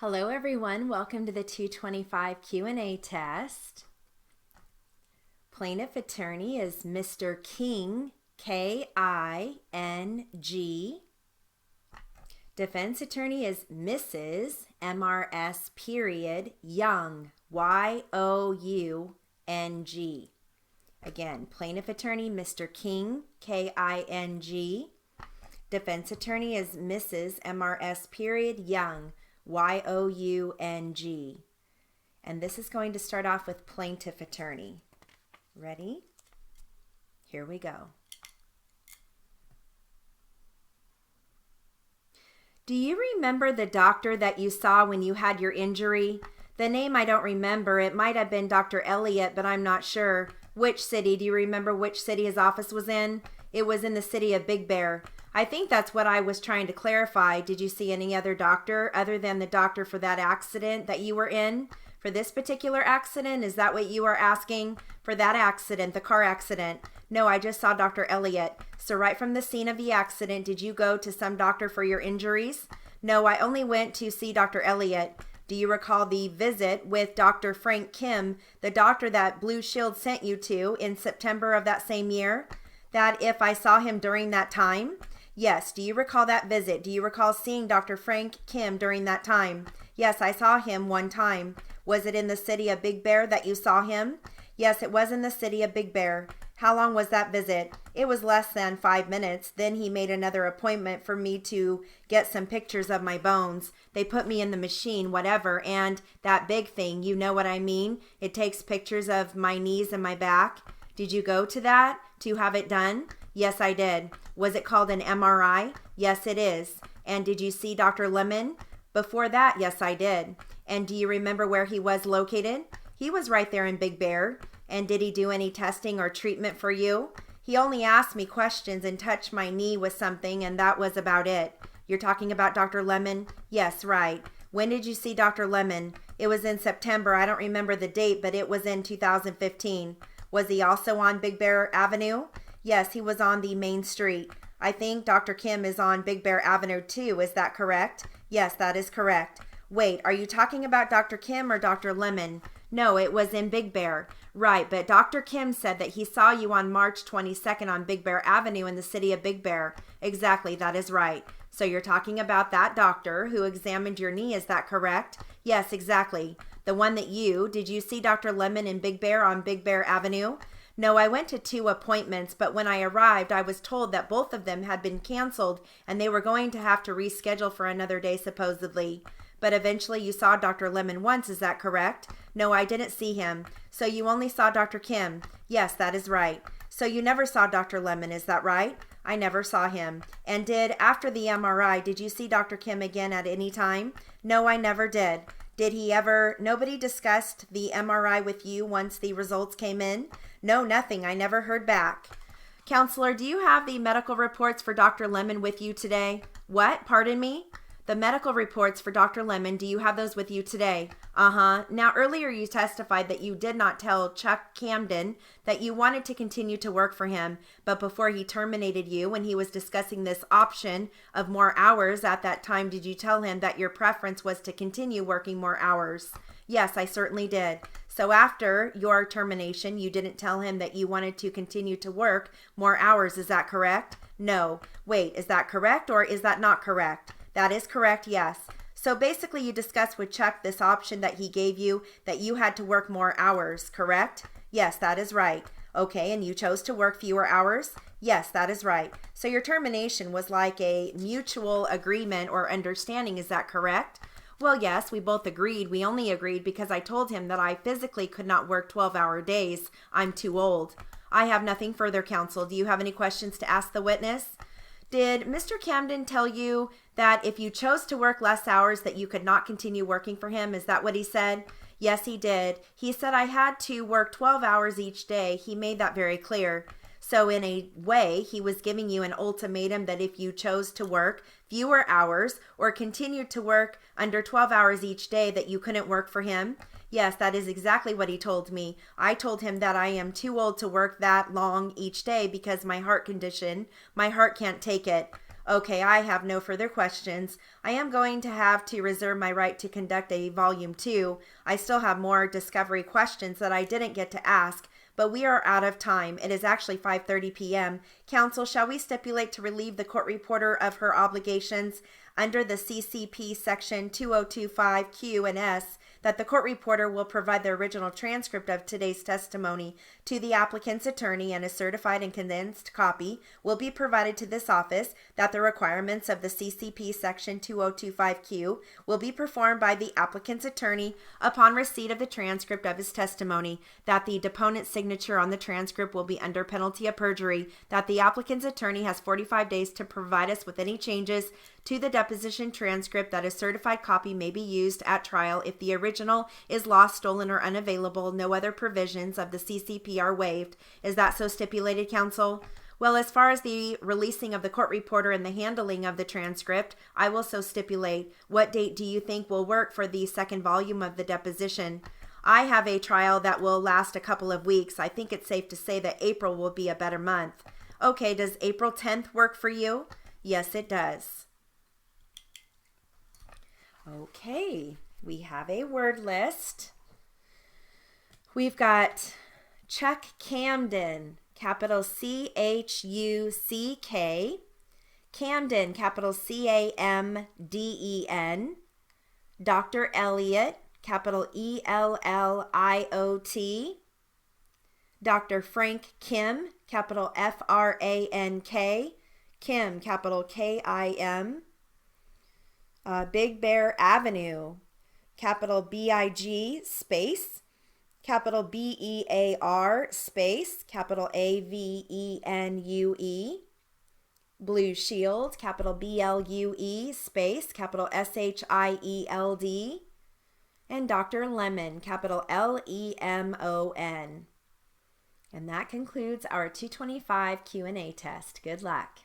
Hello everyone, welcome to the 225 Q&A test. Plaintiff attorney is Mr. King, K-I-N-G. Defense attorney is Mrs. M-R-S period Young, Y-O-U-N-G. Again, plaintiff attorney Mr. King, K-I-N-G. Defense attorney is Mrs. M-R-S period Young, Y-O-U-N-G. And this is going to start off with plaintiff attorney. Ready? Here we go. Do you remember the doctor that you saw when you had your injury? The name I don't remember. It might have been Dr. Elliott, but I'm not sure. Which city? Do you remember which city his office was in? It was in the city of Big Bear. I think that's what I was trying to clarify. Did you see any other doctor other than the doctor for that accident that you were in? For this particular accident, is that what you are asking? For that accident, the car accident? No, I just saw Dr. Elliott. So right from the scene of the accident, did you go to some doctor for your injuries? No, I only went to see Dr. Elliott. Do you recall the visit with Dr. Frank Kim, the doctor that Blue Shield sent you to in September of that same year? That if I saw him during that time? Yes, do you recall that visit? Do you recall seeing Dr. Frank Kim during that time? Yes, I saw him one time. Was it in the city of Big Bear that you saw him? Yes, it was in the city of Big Bear. How long was that visit? It was less than 5 minutes. Then he made another appointment for me to get some pictures of my bones. They put me in the machine, whatever, and that big thing, you know what I mean? It takes pictures of my knees and my back. Did you go to that to have it done? Yes, I did. Was it called an MRI? Yes, it is. And did you see Dr. Lemon? Before that, yes, I did. And do you remember where he was located? He was right there in Big Bear. And did he do any testing or treatment for you? He only asked me questions and touched my knee with something, and that was about it. You're talking about Dr. Lemon? Yes, right. When did you see Dr. Lemon? It was in September. I don't remember the date, but it was in 2015. Was he also on Big Bear Avenue? Yes, he was on the main street. I think Dr. Kim is on Big Bear Avenue too. Is that correct? Yes, that is correct. Wait, are you talking about Dr. Kim or Dr. Lemon? No, it was in Big Bear. Right, but Dr. Kim said that he saw you on March 22nd on Big Bear Avenue in the city of Big Bear. Exactly, that is right. So you're talking about that doctor who examined your knee, is that correct? Yes, exactly. The one that did you see Dr. Lemon in Big Bear on Big Bear Avenue? No, I went to 2 appointments, but when I arrived, I was told that both of them had been canceled and they were going to have to reschedule for another day supposedly. But eventually you saw Dr. Lemon once, is that correct? No, I didn't see him. So you only saw Dr. Kim? Yes, that is right. So you never saw Dr. Lemon, is that right? I never saw him. And after the MRI, did you see Dr. Kim again at any time? No, I never did. Did he ever, nobody discussed the MRI with you once the results came in? No, nothing. I never heard back. Counselor, do you have the medical reports for Dr. Lemon with you today? What? Pardon me? The medical reports for Dr. Lemon, do you have those with you today? Uh-huh. Now, earlier you testified that you did not tell Chuck Camden that you wanted to continue to work for him, but before he terminated you, when he was discussing this option of more hours at that time, did you tell him that your preference was to continue working more hours? Yes, I certainly did. So after your termination, you didn't tell him that you wanted to continue to work more hours, is that correct? No. Wait, is that correct or is that not correct? That is correct, yes. So basically you discussed with Chuck this option that he gave you that you had to work more hours, correct? Yes, that is right. Okay, and you chose to work fewer hours? Yes, that is right. So your termination was like a mutual agreement or understanding, is that correct? Well, yes, we both agreed. We only agreed because I told him that I physically could not work 12-hour days. I'm too old. I have nothing further, counsel. Do you have any questions to ask the witness? Did Mr. Camden tell you that if you chose to work less hours that you could not continue working for him? Is that what he said? Yes, he did. He said I had to work 12 hours each day. He made that very clear. So in a way, he was giving you an ultimatum that if you chose to work fewer hours or continued to work under 12 hours each day that you couldn't work for him. Yes, that is exactly what he told me. I told him that I am too old to work that long each day because my heart condition, my heart can't take it. Okay, I have no further questions. I am going to have to reserve my right to conduct a volume 2. I still have more discovery questions that I didn't get to ask, but we are out of time. It is actually 5:30 p.m. Counsel, shall we stipulate to relieve the court reporter of her obligations under the CCP section 2025 Q and S that the court reporter will provide the original transcript of today's testimony to the applicant's attorney, and a certified and condensed copy will be provided to this office, that the requirements of the CCP section 2025Q will be performed by the applicant's attorney upon receipt of the transcript of his testimony, that the deponent's signature on the transcript will be under penalty of perjury, that the applicant's attorney has 45 days to provide us with any changes to the deposition transcript, that a certified copy may be used at trial if the original is lost, stolen, or unavailable. No other provisions of the CCP are waived. Is that so stipulated, counsel? Well, as far as the releasing of the court reporter and the handling of the transcript, I will so stipulate. What date do you think will work for the second volume of the deposition? I have a trial that will last a couple of weeks. I think it's safe to say that April will be a better month. Okay, does April 10th work for you? Yes, it does. Okay, we have a word list. We've got Chuck Camden, capital C-H-U-C-K. Camden, capital C-A-M-D-E-N. Dr. Elliott, capital E-L-L-I-O-T. Dr. Frank Kim, capital F-R-A-N-K. Kim, capital K-I-M. Big Bear Avenue, capital B-I-G space, capital B-E-A-R space, capital A-V-E-N-U-E. Blue Shield, capital B-L-U-E space, capital S-H-I-E-L-D. And Dr. Lemon, capital L-E-M-O-N. And that concludes our 225 Q&A test. Good luck.